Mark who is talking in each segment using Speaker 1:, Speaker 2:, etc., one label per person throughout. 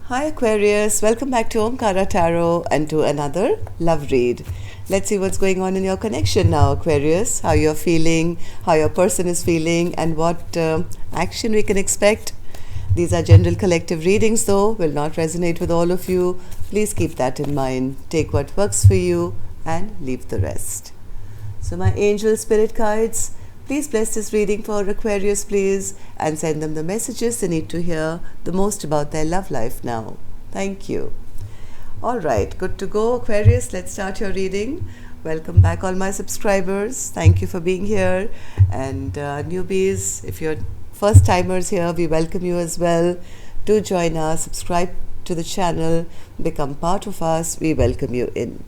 Speaker 1: Hi Aquarius, welcome back to Omkara Tarot and to another love read. Let's see what's going on in your connection now, Aquarius, how you're feeling, how your person is feeling, and what action we can expect. These are general collective readings though, will not resonate with all of you. Please keep that in mind. Take what works for you and leave the rest. So my angel spirit guides, please bless this reading for Aquarius, please, and send them the messages they need to hear the most about their love life now. Thank you. All right, good to go, Aquarius. Let's start your reading. Welcome back, all my subscribers. Thank you for being here. And newbies, if you're first timers here, we welcome you as well. Do join us, subscribe to the channel, become part of us. We welcome you in.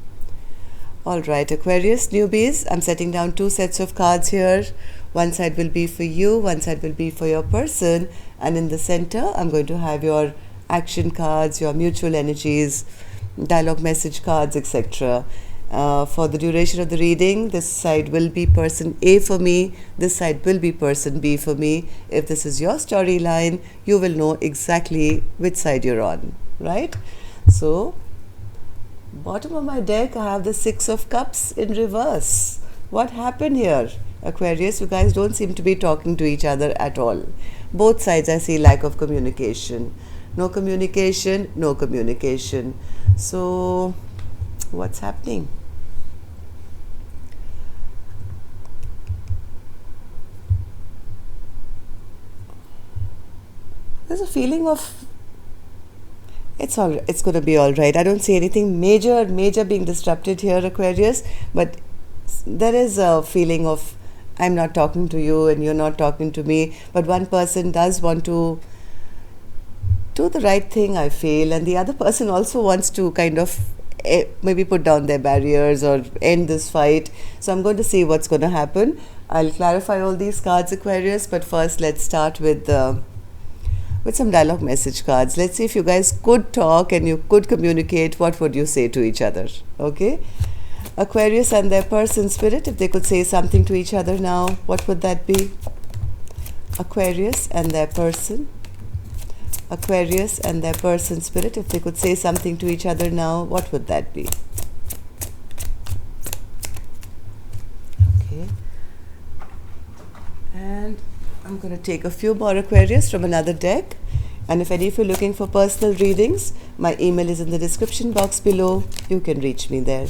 Speaker 1: Alright, Aquarius, newbies, I'm setting down two sets of cards here. One side will be for you, one side will be for your person, and in the center, I'm going to have your action cards, your mutual energies, dialogue message cards, etc. For the duration of the reading, this side will be person A for me, this side will be person B for me. If this is your storyline, you will know exactly which side you're on, right? So, bottom of my deck, I have the Six of Cups in reverse. What happened here? Aquarius, you guys don't seem to be talking to each other at all. Both sides I see lack of communication. No communication, no communication. So, what's happening? There's a feeling of it's going to be all right. I don't see anything major being disrupted here, Aquarius, but there is a feeling of I'm not talking to you and you're not talking to me, but one person does want to do the right thing, I feel, and the other person also wants to kind of maybe put down their barriers or end this fight. So I'm going to see what's going to happen. I'll clarify all these cards, Aquarius, but first let's start with some dialogue message cards. Let's see if you guys could talk and you could communicate. What would you say to each other? Okay, Aquarius and their person spirit, if they could say something to each other now, what would that be? Aquarius and their person. Aquarius and their person spirit, if they could say something to each other now, what would that be? Okay, and I'm going to take a few more, Aquarius, from another deck. And if any of you are looking for personal readings, my email is in the description box below. You can reach me there.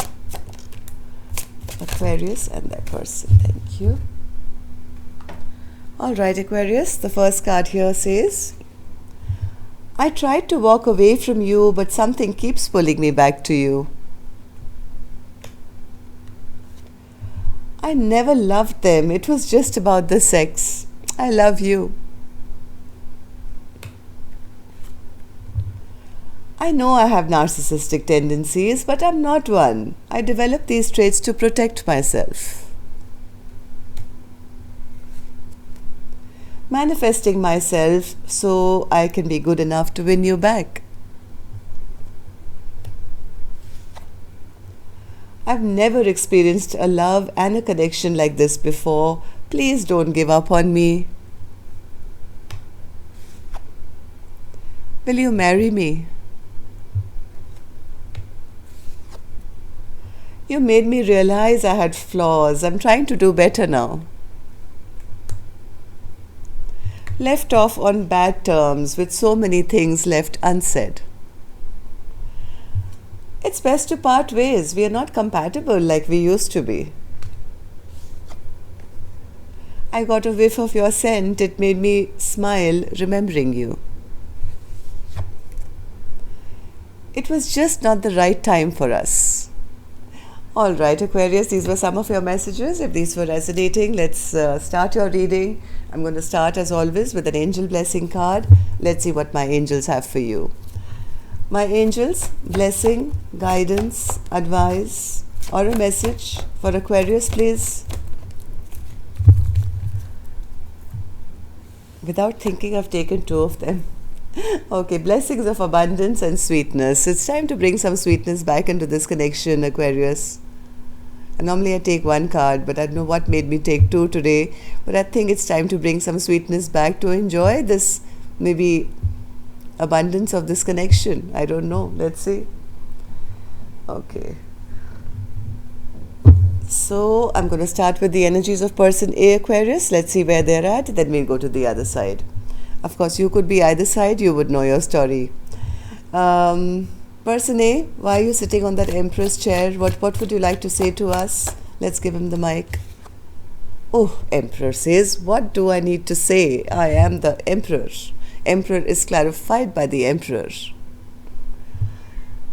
Speaker 1: Aquarius and their person. Thank you. Alright, Aquarius, the first card here says, I tried to walk away from you, but something keeps pulling me back to you. I never loved them. It was just about the sex. I love you. I know I have narcissistic tendencies, but I'm not one. I developed these traits to protect myself. Manifesting myself so I can be good enough to win you back. I've never experienced a love and a connection like this before. Please don't give up on me. Will you marry me? You made me realize I had flaws. I'm trying to do better now. Left off on bad terms with so many things left unsaid. It's best to part ways. We are not compatible like we used to be. I got a whiff of your scent. It made me smile remembering you. It was just not the right time for us. Alright, Aquarius, these were some of your messages. If these were resonating, let's start your reading. I'm going to start as always with an angel blessing card. Let's see what my angels have for you. My angels, blessing, guidance, advice, or a message for Aquarius, please. Without thinking, I've taken two of them. Okay, blessings of abundance and sweetness. It's time to bring some sweetness back into this connection, Aquarius. Normally I take one card, but I don't know what made me take two today. But I think it's time to bring some sweetness back to enjoy this maybe abundance of this connection. I don't know. Let's see. Okay. So I'm going to start with the energies of person A, Aquarius. Let's see where they're at. Then we'll go to the other side. Of course, you could be either side. You would know your story. Person A, why are you sitting on that Empress chair? What would you like to say to us? Let's give him the mic. Oh, Emperor says, what do I need to say? I am the Emperor. Emperor is clarified by the Emperor.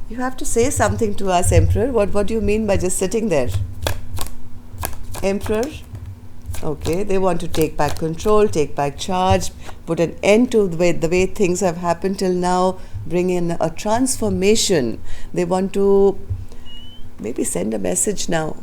Speaker 1: You have to say something to us, Emperor. What do you mean by just sitting there? Emperor? Okay, they want to take back control, take back charge, put an end to the way things have happened till now, bring in a transformation. They want to maybe send a message now.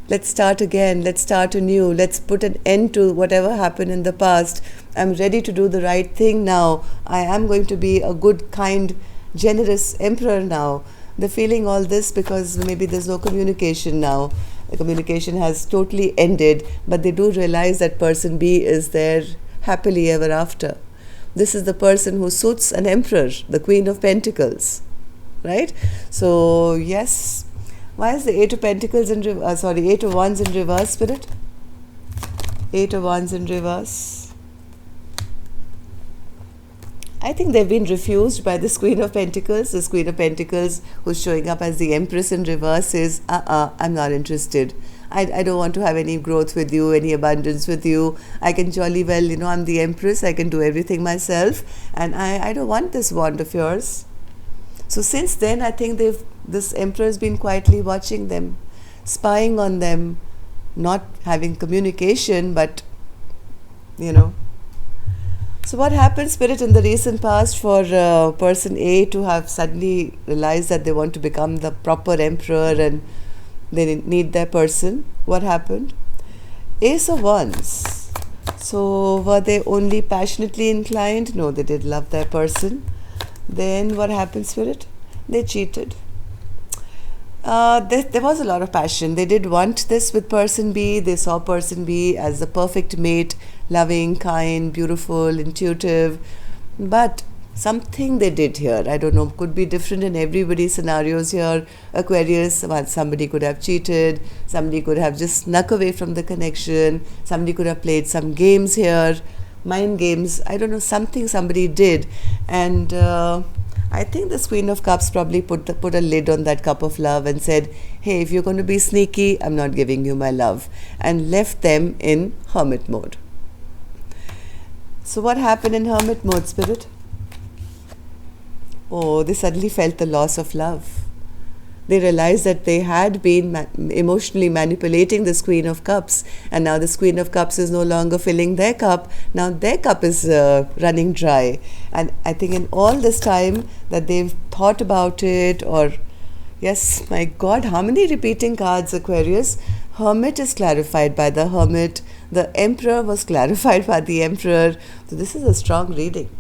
Speaker 1: Let's start again. Let's start anew. Let's put an end to whatever happened in the past. I'm ready to do the right thing now. I am going to be a good, kind, generous emperor now. They're feeling all this because maybe there's no communication now. The communication has totally ended, but they do realize that person B is there happily ever after. This is the person who suits an emperor, the Queen of Pentacles, right? So, yes. Why is the Eight of Pentacles in reverse? Eight of Wands in reverse, Spirit? Eight of Wands in reverse. I think they've been refused by this Queen of Pentacles. This Queen of Pentacles who's showing up as the Empress in reverse says, I'm not interested. I don't want to have any growth with you, any abundance with you. I can jolly well, I'm the Empress. I can do everything myself. And I don't want this wand of yours. So since then, I think this Emperor has been quietly watching them, spying on them, not having communication, but, So what happened, Spirit, in the recent past for person A to have suddenly realized that they want to become the proper emperor and they need their person? What happened? Ace of Wands. So were they only passionately inclined? No, they did love their person. Then what happened, Spirit? They cheated. There was a lot of passion. They did want this with person B. They saw person B as the perfect mate, loving, kind, beautiful, intuitive. But something they did here, I don't know, could be different in everybody's scenarios here. Aquarius, somebody could have cheated. Somebody could have just snuck away from the connection. Somebody could have played some games here, mind games. I don't know, something somebody did. And I think this Queen of Cups probably put a lid on that cup of love and said, hey, if you're going to be sneaky, I'm not giving you my love, and left them in hermit mode. So what happened in hermit mode, Spirit? Oh, they suddenly felt the loss of love. They realized that they had been emotionally manipulating this Queen of Cups, and now this Queen of Cups is no longer filling their cup. Now their cup is running dry. And I think in all this time that they've thought about it, or yes, my God, how many repeating cards, Aquarius? Hermit is clarified by the Hermit. The Emperor was clarified by the Emperor. So this is a strong reading.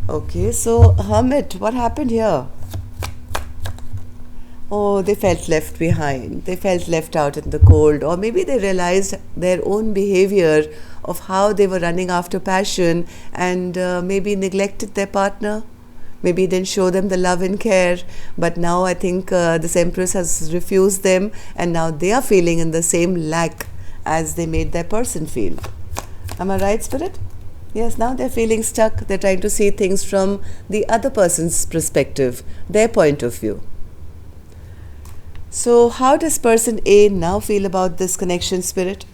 Speaker 1: Okay, so Hermit, what happened here? Oh, they felt left behind. They felt left out in the cold. Or maybe they realized their own behavior of how they were running after passion and maybe neglected their partner. Maybe didn't show them the love and care. But now I think this Empress has refused them, and now they are feeling in the same lack as they made their person feel. Am I right, Spirit? Yes, now they're feeling stuck. They're trying to see things from the other person's perspective, their point of view. So how does person A now feel about this connection, Spirit?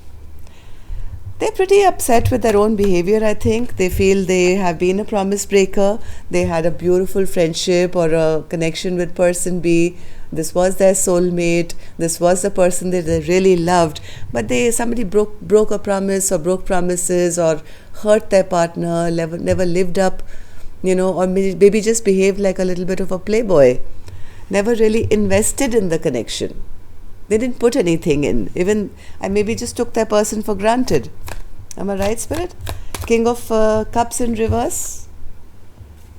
Speaker 1: They're pretty upset with their own behavior, I think. They feel they have been a promise breaker. They had a beautiful friendship or a connection with person B. This was their soulmate. This was the person that they really loved. But somebody broke a promise or broke promises or hurt their partner, never lived up, or maybe just behaved like a little bit of a playboy. Never really invested in the connection. They didn't put anything in. I maybe just took their person for granted. Am I right, Spirit? King of Cups in reverse.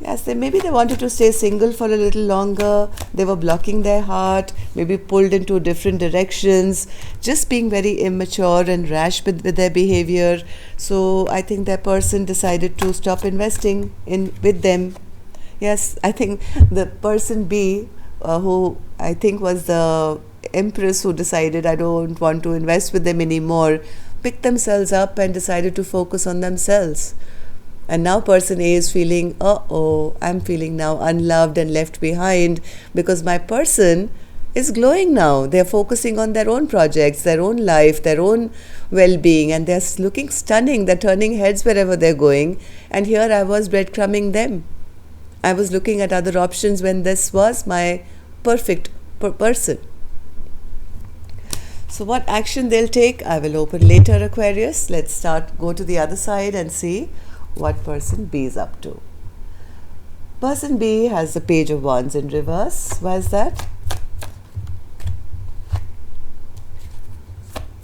Speaker 1: Yes, maybe they wanted to stay single for a little longer. They were blocking their heart, maybe pulled into different directions, just being very immature and rash with their behavior. So I think that person decided to stop investing in with them. Yes, I think the person B, who I think was the empress who decided I don't want to invest with them anymore, picked themselves up and decided to focus on themselves. And now person A is feeling, I'm feeling now unloved and left behind because my person is glowing now. They're focusing on their own projects, their own life, their own well-being, and they're looking stunning. They're turning heads wherever they're going. And here I was breadcrumbing them. I was looking at other options when this was my perfect person. So what action they'll take, I will open later, Aquarius. Let's go to the other side and see what person B is up to. Person B has the Page of Wands in reverse. Why is that?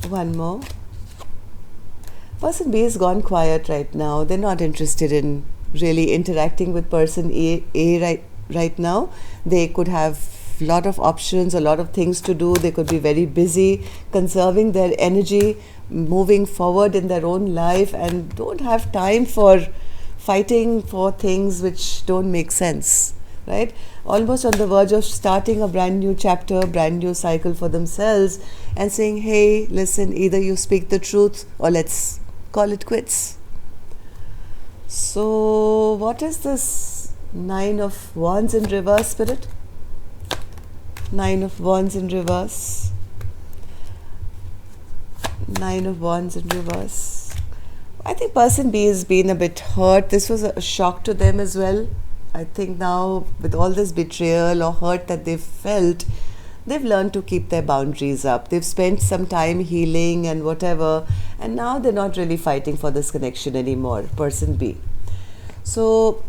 Speaker 1: One more. Person B has gone quiet right now. They're not interested in really interacting with person A right now. They could have a lot of options, a lot of things to do. They could be very busy conserving their energy, moving forward in their own life, and don't have time for fighting for things which don't make sense, right? Almost on the verge of starting a brand new chapter, brand new cycle for themselves, and saying, hey, listen, either you speak the truth or let's call it quits. So what is this Nine of Wands in reverse, Spirit? Nine of Wands in reverse. Nine of Wands in reverse. I think person B has been a bit hurt. This was a shock to them as well. I think now with all this betrayal or hurt that they've felt, they've learned to keep their boundaries up. They've spent some time healing and whatever, and now they're not really fighting for this connection anymore, person B. So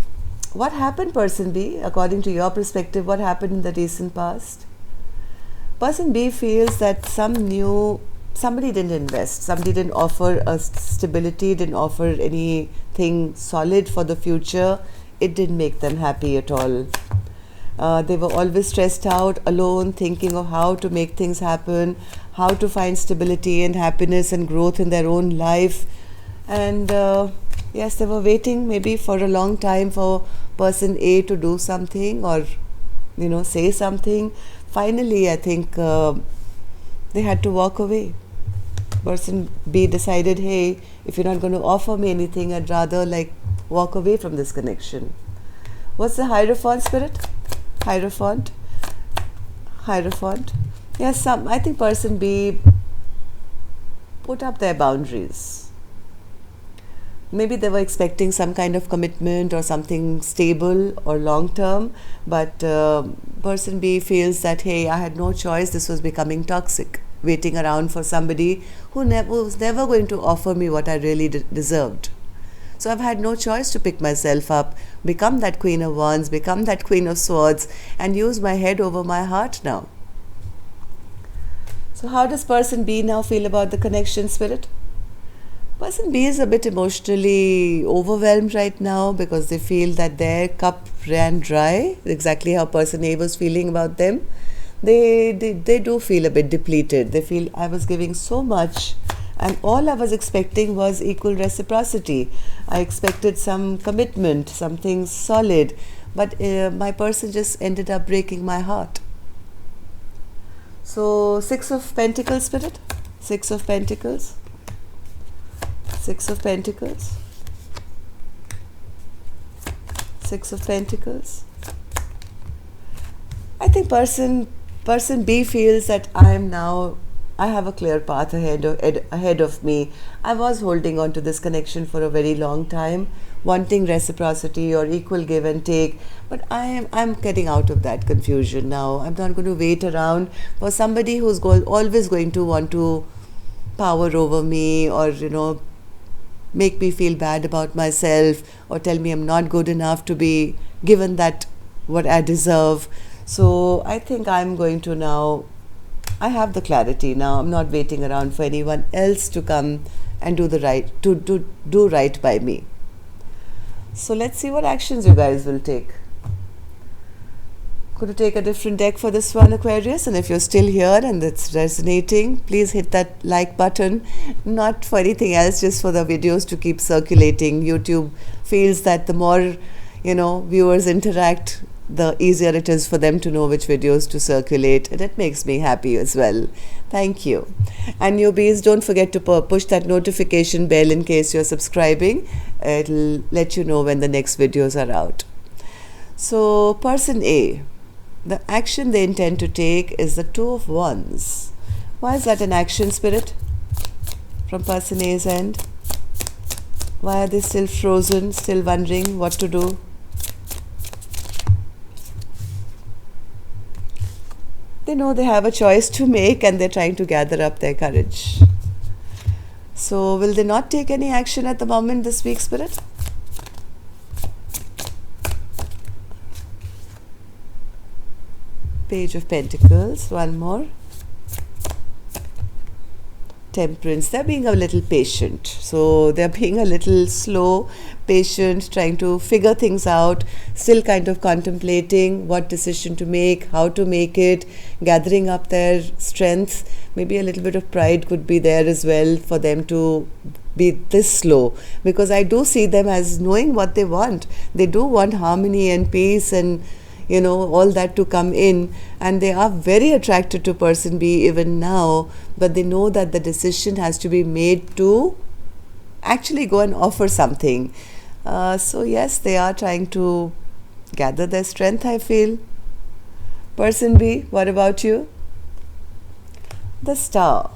Speaker 1: what happened, person B, according to your perspective, what happened in the recent past? Person B feels that somebody didn't invest, somebody didn't offer a stability, didn't offer anything solid for the future. It didn't make them happy at all. They were always stressed out, alone, thinking of how to make things happen, how to find stability and happiness and growth in their own life. And yes, they were waiting maybe for a long time for person A to do something or, say something. Finally, I think they had to walk away. Person B decided, hey, if you're not going to offer me anything, I'd rather walk away from this connection. What's the Hierophant, Spirit? Hierophant. Yes, I think person B put up their boundaries. Maybe they were expecting some kind of commitment or something stable or long term, but person B feels that, hey, I had no choice. This was becoming toxic, waiting around for somebody who was never going to offer me what I really deserved. So I've had no choice to pick myself up, become that Queen of Wands, become that Queen of Swords, and use my head over my heart now. So how does person B now feel about the connection, Spirit? Person B is a bit emotionally overwhelmed right now because they feel that their cup ran dry, exactly how person A was feeling about them. They do feel a bit depleted. They feel I was giving so much and all I was expecting was equal reciprocity. I expected some commitment, something solid, but my person just ended up breaking my heart. So, Six of Pentacles, Spirit? Six of Pentacles. Six of Pentacles. Six of Pentacles. I think person B feels that I have a clear path ahead of me. I was holding on to this connection for a very long time, wanting reciprocity or equal give and take, but I'm getting out of that confusion now. I'm not going to wait around for somebody who's always going to want to power over me or make me feel bad about myself or tell me I'm not good enough to be given that what I deserve. So I think I'm going to now, I have the clarity now. I'm not waiting around for anyone else to come and do right by me. So let's see what actions you guys will take. Going to take a different deck for this one, Aquarius, and if you're still here and it's resonating, please hit that like button. Not for anything else, just for the videos to keep circulating. YouTube feels that the more viewers interact, the easier it is for them to know which videos to circulate, and it makes me happy as well. Thank you. And newbies, don't forget to push that notification bell in case you're subscribing. It'll let you know when the next videos are out. So person A, the action they intend to take is the Two of Wands. Why is that an action, Spirit, from person A's end? Why are they still frozen, still wondering what to do? They know they have a choice to make and they're trying to gather up their courage. So will they not take any action at the moment this week, Spirit? Page of Pentacles, one more. Temperance, they're being a little patient. So they're being a little slow, patient, trying to figure things out, still kind of contemplating what decision to make, how to make it, gathering up their strength. Maybe a little bit of pride could be there as well for them to be this slow, because I do see them as knowing what they want. They do want harmony and peace and all that to come in, and they are very attracted to person B even now, but they know that the decision has to be made to actually go and offer something. So yes, they are trying to gather their strength, I feel. Person B, what about you? The Star.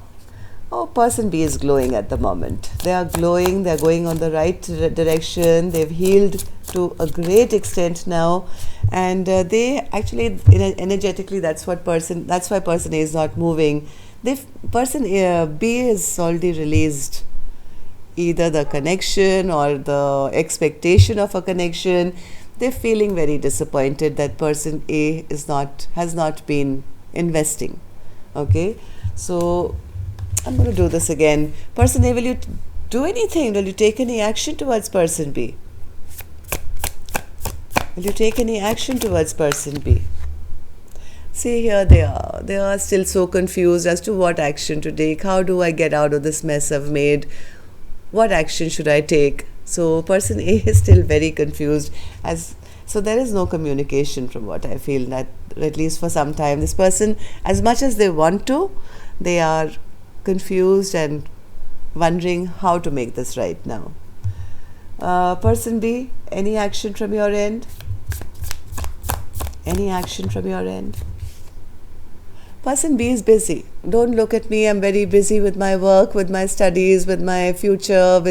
Speaker 1: Oh, person B is glowing at the moment. They are glowing, they are going on the right direction, they've healed to a great extent now, and they actually, energetically, that's why person A is not moving. Person B is already released either the connection or the expectation of a connection. They're feeling very disappointed that person A has not been investing. Okay, so I'm going to do this again. Person A, will you do anything? Will you take any action towards person B? Will you take any action towards person B? See, here they are. They are still so confused as to what action to take. How do I get out of this mess I've made? What action should I take? So person A is still very confused. So there is no communication from what I feel, that at least for some time. This person, as much as they want to, they are confused and wondering how to make this right now. Person B, any action from your end? Any action from your end? Person B is busy. Don't look at me. I'm very busy with my work, with my studies, with my future,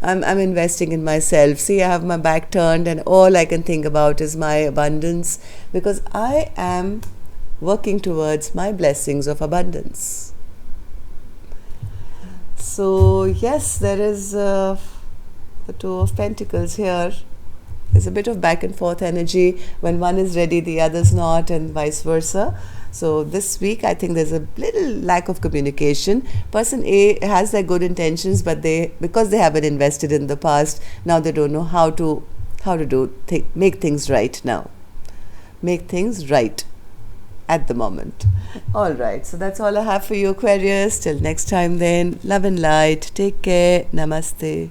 Speaker 1: I'm investing in myself. See, I have my back turned and all I can think about is my abundance, because I am working towards my blessings of abundance. So yes, there is the Two of Pentacles here. There's a bit of back and forth energy. When one is ready, the other's not, and vice versa. So this week, I think there's a little lack of communication. Person A has their good intentions, but because they haven't invested in the past, now they don't know how to make things right now. Make things right at the moment. All right, so that's all I have for you, Aquarius. Till next time then, love and light. Take care. Namaste.